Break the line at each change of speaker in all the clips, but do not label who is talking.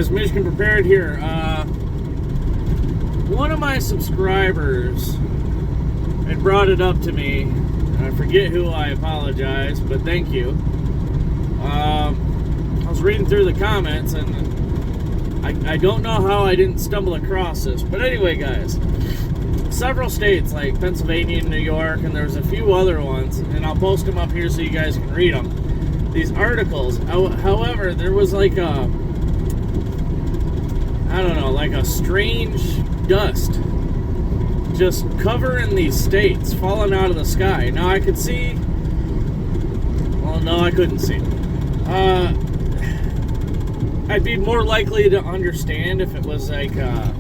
guys, Michigan Prepared here. One of my subscribers had brought it up to me. I forget who, I apologize, but thank you. I was reading through the comments, and I don't know how I didn't stumble across this. But anyway, guys, several states like Pennsylvania and New York, and there's a few other ones, and I'll post them up here so you guys can read them. These articles. However, there was like a strange dust just covering these states, falling out of the sky. Now I could see. Well, no, I couldn't see. I'd be more likely to understand if it was like, a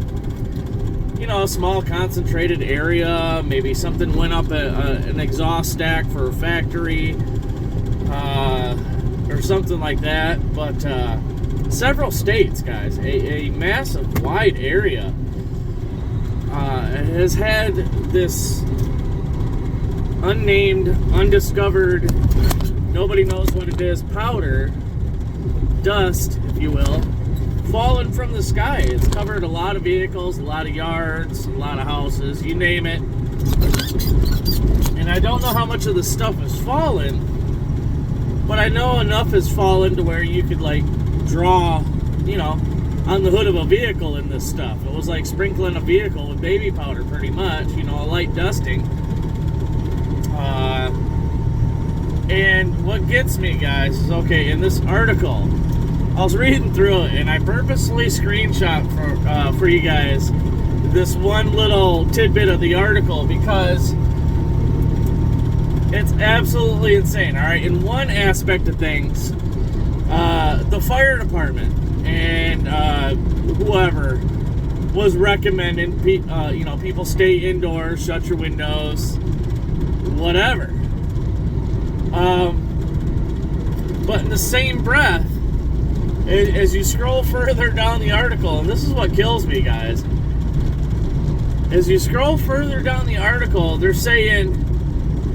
small concentrated area. Maybe something went up an exhaust stack for a factory, or something like that. But several states, guys, a massive, wide area, has had this unnamed, undiscovered, nobody knows what it is, powder, dust, if you will, fallen from the sky. It's covered a lot of vehicles, a lot of yards, a lot of houses, you name it. And I don't know how much of the stuff has fallen, but I know enough has fallen to where you could, like, draw, on the hood of a vehicle in this stuff. It was like sprinkling a vehicle with baby powder, pretty much, a light dusting. And what gets me, guys, is, okay, in this article, I was reading through it, and I purposely screenshot for you guys this one little tidbit of the article because it's absolutely insane. All right, in one aspect of things, the fire department and whoever was recommending people stay indoors, shut your windows, whatever. But in the same breath, as you scroll further down the article, and this is what kills me, guys, as you scroll further down the article, they're saying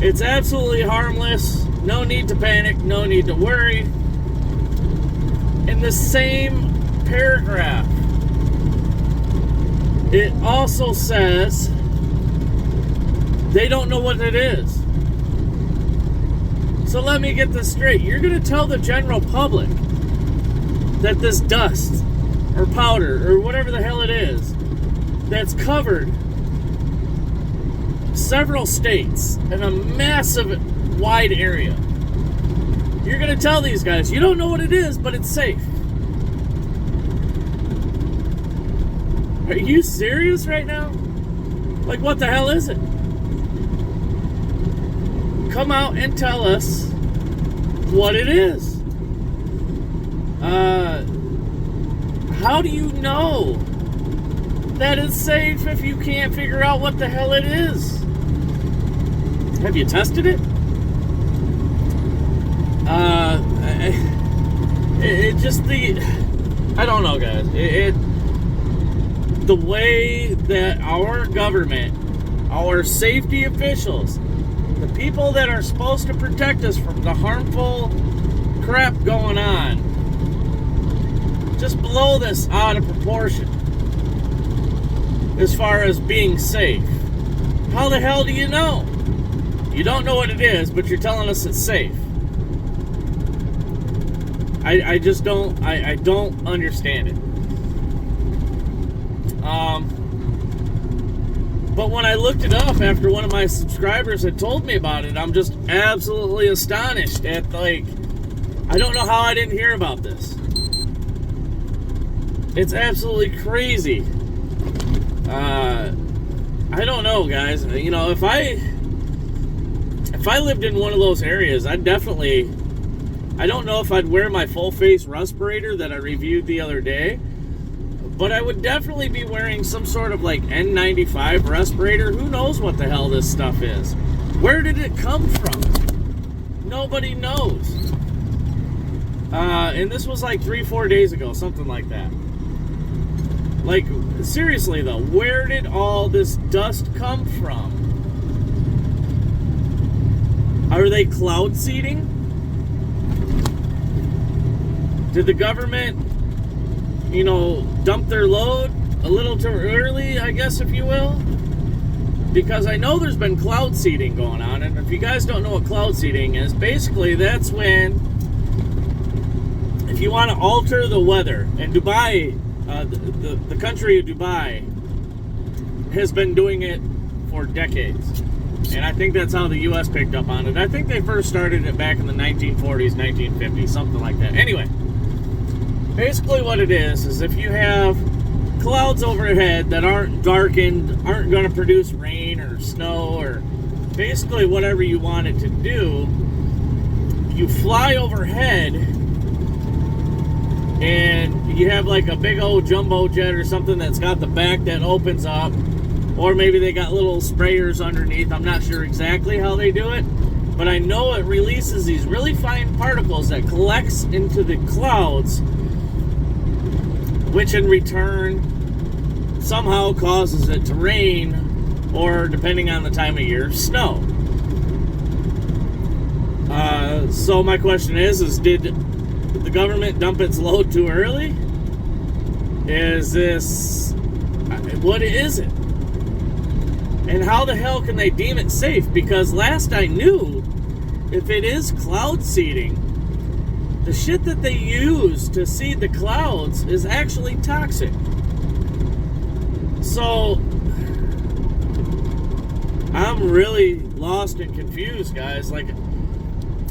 it's absolutely harmless, no need to panic, no need to worry. In the same paragraph, it also says they don't know what it is. So let me get this straight. You're going to tell the general public that this dust or powder or whatever the hell it is that's covered several states in a massive, wide area. You're going to tell these guys, you don't know what it is, but it's safe. Are you serious right now? Like, what the hell is it? Come out and tell us what it is. How do you know that it's safe if you can't figure out what the hell it is? Have you tested it? I don't know, guys. The way that our government, our safety officials, the people that are supposed to protect us from the harmful crap going on, just blow this out of proportion as far as being safe. How the hell do you know? You don't know what it is, but you're telling us it's safe. I just don't, I don't understand it. But when I looked it up after one of my subscribers had told me about it, I'm just absolutely astonished at, like, I don't know how I didn't hear about this. It's absolutely crazy. I don't know, guys. If I lived in one of those areas, I don't know if I'd wear my full face respirator that I reviewed the other day, but I would definitely be wearing some sort of like N95 respirator. Who knows what the hell this stuff is? Where did it come from? Nobody knows. And this was like 3-4 days ago, something like that. Like, seriously though, where did all this dust come from? Are they cloud seeding? Did the government, dumped their load a little too early, I guess, if you will. Because I know there's been cloud seeding going on, and if you guys don't know what cloud seeding is, basically that's when, if you want to alter the weather, and Dubai, the country of Dubai, has been doing it for decades. And I think that's how the U.S. picked up on it. I think they first started it back in the 1940s, 1950s, something like that. Anyway, basically what it is if you have clouds overhead that aren't darkened, aren't going to produce rain or snow or basically whatever you want it to do, you fly overhead and you have like a big old jumbo jet or something that's got the back that opens up, or maybe they got little sprayers underneath. I'm not sure exactly how they do it, but I know it releases these really fine particles that collects into the clouds, which in return somehow causes it to rain, or depending on the time of year, snow. So my question is did the government dump its load too early? What is it? And how the hell can they deem it safe? Because last I knew, if it is cloud seeding, the shit that they use to seed the clouds is actually toxic. So, I'm really lost and confused, guys. Like,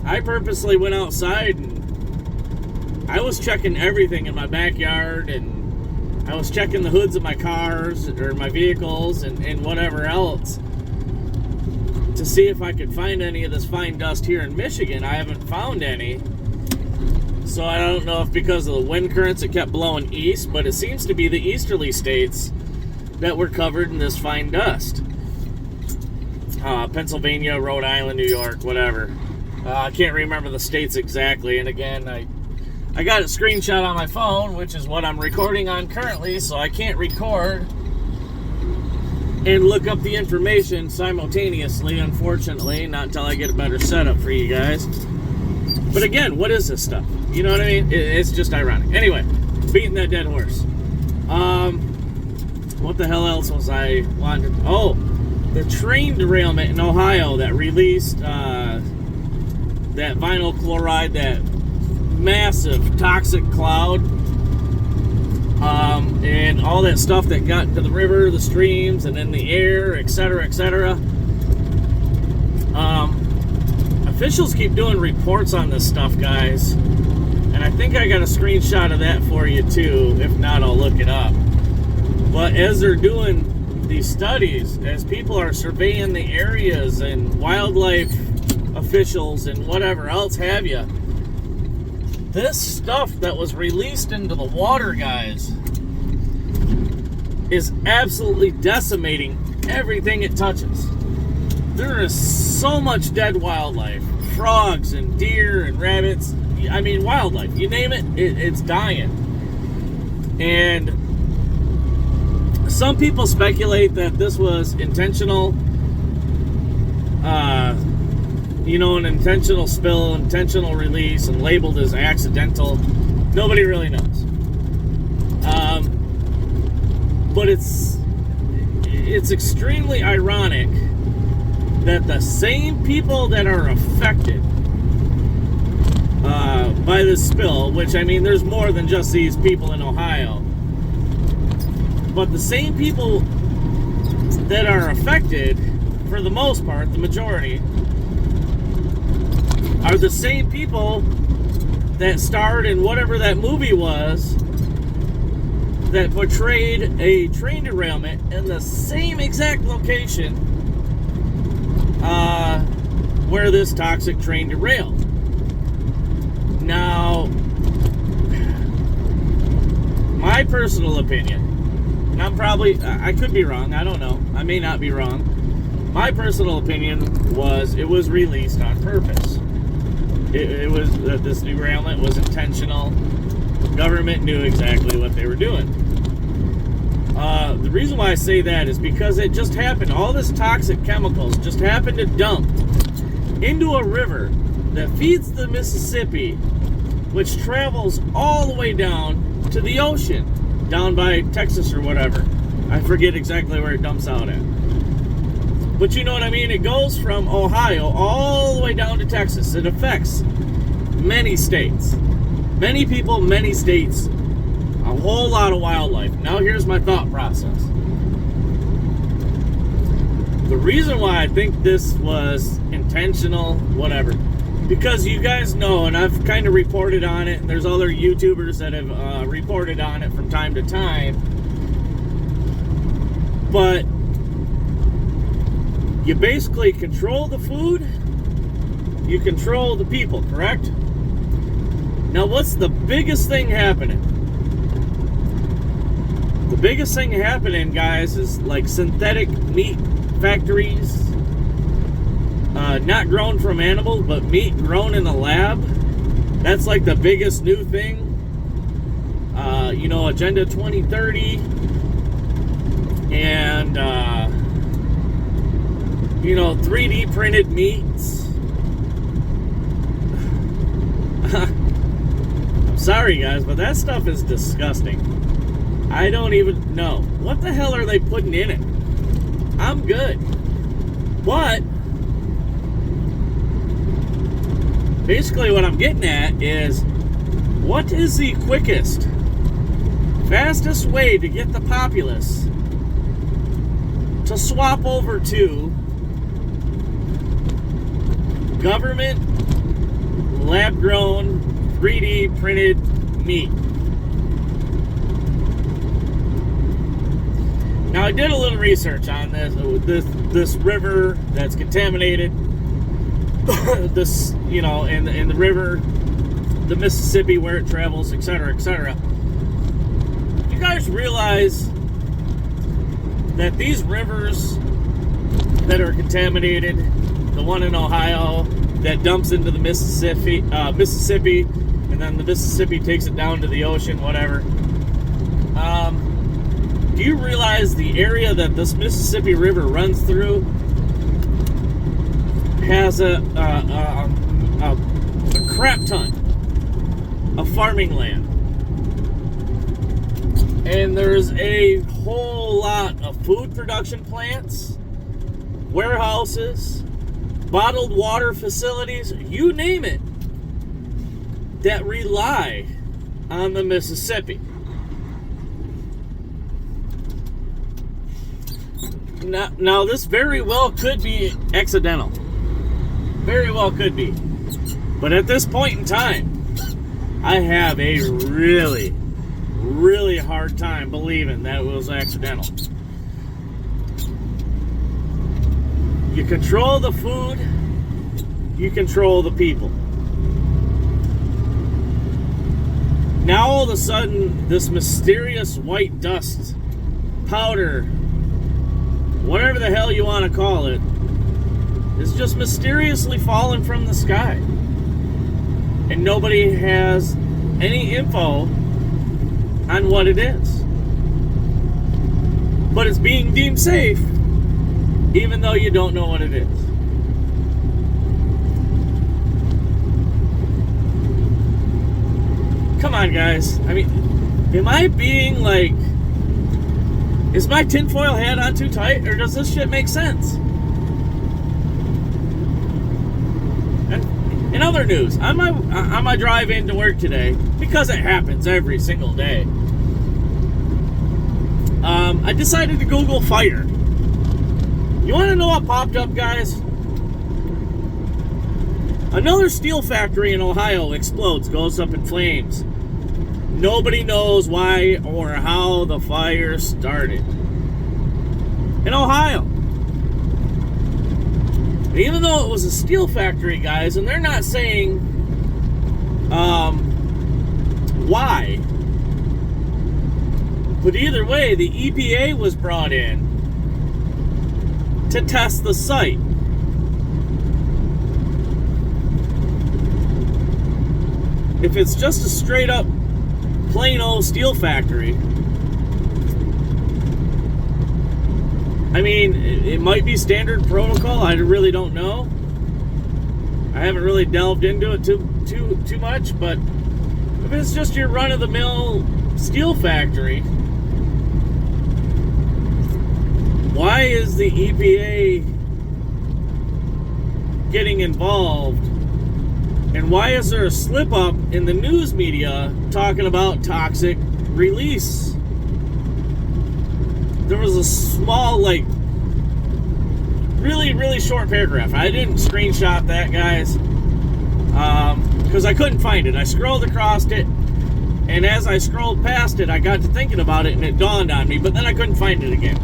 I purposely went outside and I was checking everything in my backyard, and I was checking the hoods of my cars or my vehicles and whatever else to see if I could find any of this fine dust here in Michigan. I haven't found any. So I don't know if because of the wind currents it kept blowing east, but it seems to be the easterly states that were covered in this fine dust. Pennsylvania, Rhode Island, New York, whatever. I can't remember the states exactly. And again, I got a screenshot on my phone, which is what I'm recording on currently, so I can't record and look up the information simultaneously, unfortunately, not until I get a better setup for you guys. But again, what is this stuff? You know what I mean? It's just ironic. Anyway, beating that dead horse. What the hell else was I wanting to... Oh, the train derailment in Ohio that released that vinyl chloride, that massive toxic cloud, and all that stuff that got into the river, the streams, and in the air, etc., etc. Officials keep doing reports on this stuff, guys, and I think I got a screenshot of that for you too. If not, I'll look it up. But as they're doing these studies, as people are surveying the areas, and wildlife officials and whatever else have you, this stuff that was released into the water, guys, is absolutely decimating everything it touches. There is so much dead wildlife, frogs and deer and rabbits. I mean, wildlife, you name it, it's dying. And some people speculate that this was intentional, an intentional spill, intentional release, and labeled as accidental. Nobody really knows. But it's extremely ironic that the same people that are affected by this spill, which, I mean, there's more than just these people in Ohio, but the same people that are affected, for the most part, the majority, are the same people that starred in whatever that movie was that portrayed a train derailment in the same exact location where this toxic train derailed. Now, my personal opinion, and I could be wrong, I don't know, I may not be wrong. My personal opinion was it was released on purpose. It was this derailment was intentional. The government knew exactly what they were doing. The reason why I say that is because it just happened. All this toxic chemicals just happened to dump into a river that feeds the Mississippi, which travels all the way down to the ocean down by Texas or whatever. I forget exactly where it dumps out at. But you know what I mean? It goes from Ohio all the way down to Texas. It affects many states. Many people, many states, a whole lot of wildlife. Now here's my thought process. The reason why I think this was intentional, whatever, because you guys know, and I've kind of reported on it, and there's other YouTubers that have reported on it from time to time, but you basically control the food, you control the people, correct? Now what's the biggest thing happening? The biggest thing happening, guys, is like synthetic meat factories, not grown from animals, but meat grown in the lab. That's like the biggest new thing. You know, Agenda 2030 and you know, 3D printed meats. I'm sorry guys, but that stuff is disgusting. I don't even know. What the hell are they putting in it? I'm good. But basically what I'm getting at is, what is the quickest, fastest way to get the populace to swap over to government lab-grown 3D printed meat? Now I did a little research on this river that's contaminated. This, you know, in the river, the Mississippi, where it travels, etc., etc. You guys realize that these rivers that are contaminated, the one in Ohio that dumps into the Mississippi, and then the Mississippi takes it down to the ocean, whatever. Do you realize the area that this Mississippi River runs through has a crap ton of farming land? And there's a whole lot of food production plants, warehouses, bottled water facilities, you name it, that rely on the Mississippi. Now this very well could be accidental. Very well could be. But at this point in time, I have a really, really hard time believing that it was accidental. You control the food, you control the people. Now all of a sudden, this mysterious white dust, powder, whatever the hell you want to call it, is just mysteriously falling from the sky. And nobody has any info on what it is. But it's being deemed safe, even though you don't know what it is. Come on, guys. I mean, am I being like... Is my tinfoil hat on too tight, or does this shit make sense? And in other news, on my drive into work today, because it happens every single day, I decided to Google fire. You want to know what popped up, guys? Another steel factory in Ohio explodes, goes up in flames. Nobody knows why or how the fire started. In Ohio. Even though it was a steel factory, guys, and they're not saying why. But either way, the EPA was brought in to test the site. If it's just a straight up plain old steel factory, I mean, it might be standard protocol. I really don't know. I haven't really delved into it too much, but if it's just your run-of-the-mill steel factory, why is the EPA getting involved? And why is there a slip up in the news media talking about toxic release? There was a small, like, really short paragraph. I didn't screenshot that, guys, because I couldn't find it. I scrolled across it, and as I scrolled past it, I got to thinking about it, and it dawned on me, but then I couldn't find it again.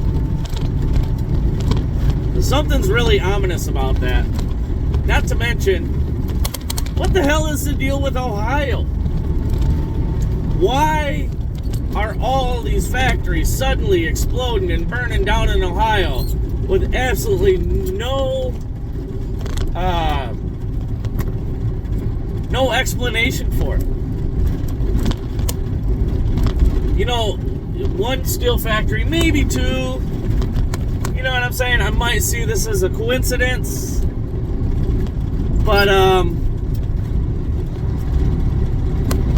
Something's really ominous about that. Not to mention, what the hell is the deal with Ohio? Why are all these factories suddenly exploding and burning down in Ohio with absolutely no explanation for it? You know, one steel factory, maybe two. You know what I'm saying? I might see this as a coincidence, but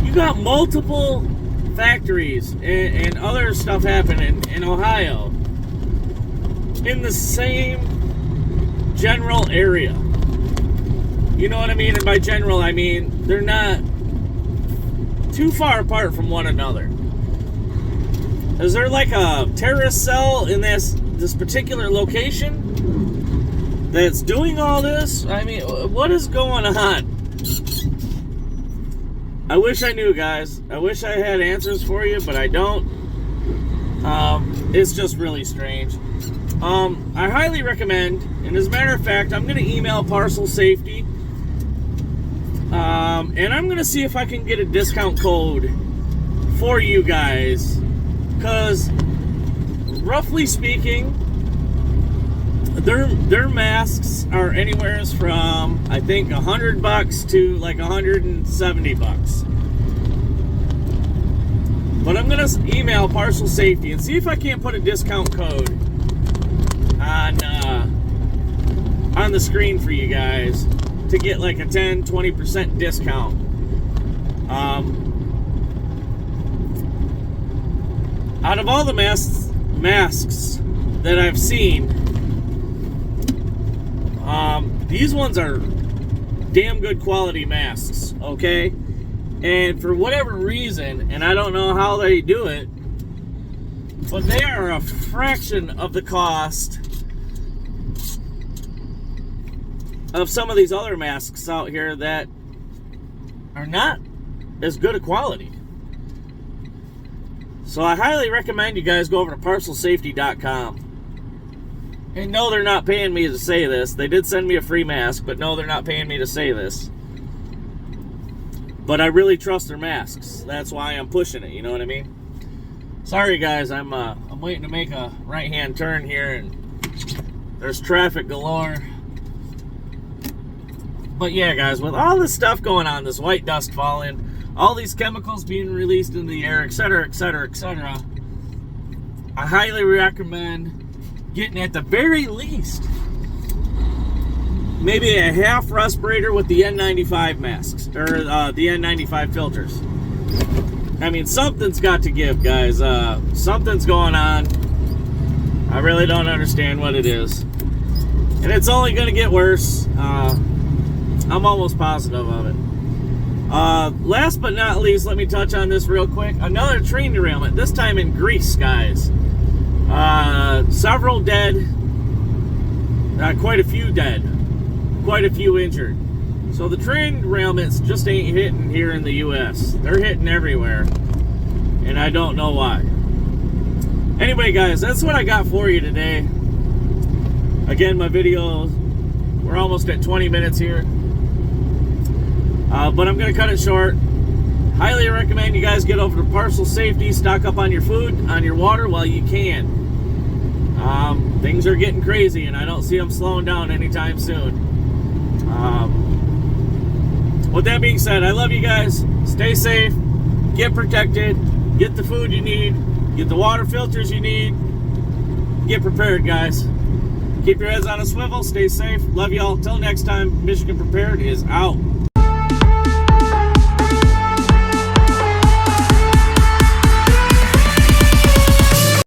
you got multiple factories and other stuff happening in Ohio in the same general area. You know what I mean? And by general, I mean they're not too far apart from one another. Is there like a terrorist cell in this particular location that's doing all this? I mean, what is going on? I wish I knew, guys. I wish I had answers for you, but I don't. It's just really strange. I highly recommend, and as a matter of fact, I'm going to email Parcel Safety, and I'm going to see if I can get a discount code for you guys, because roughly speaking, their masks are anywhere from, I think, $100 to like $170. But I'm gonna email Parcel Safety and see if I can't put a discount code on the screen for you guys to get like a 10-20% discount. Out of all the masks that I've seen, these ones are damn good quality masks, okay? And for whatever reason, and I don't know how they do it, but they are a fraction of the cost of some of these other masks out here that are not as good a quality. So I highly recommend you guys go over to parcelsafety.com. And no, they're not paying me to say this. They did send me a free mask, but no, they're not paying me to say this. But I really trust their masks. That's why I'm pushing it, you know what I mean? Sorry guys, I'm waiting to make a right-hand turn here, and there's traffic galore. But yeah, guys, with all this stuff going on, this white dust falling, all these chemicals being released into the air, etc., etc., etc., I highly recommend getting, at the very least, maybe a half respirator with the N95 masks, or the N95 filters. I mean, something's got to give, guys. Something's going on. I really don't understand what it is. And it's only going to get worse. I'm almost positive of it. Last but not least, let me touch on this real quick. Another train derailment, this time in Greece, guys. Several dead, quite a few dead, quite a few injured. So the train derailments just ain't hitting here in the U.S. They're hitting everywhere, and I don't know why. Anyway, guys, that's what I got for you today. Again, my video, we're almost at 20 minutes here. But I'm going to cut it short. Highly recommend you guys get over to Parcel Safety, stock up on your food, on your water while you can. Things are getting crazy, and I don't see them slowing down anytime soon. With that being said, I love you guys. Stay safe, get protected, get the food you need, get the water filters you need. Get prepared, guys. Keep your heads on a swivel, stay safe. Love y'all. Till next time, Michigan Prepared is out.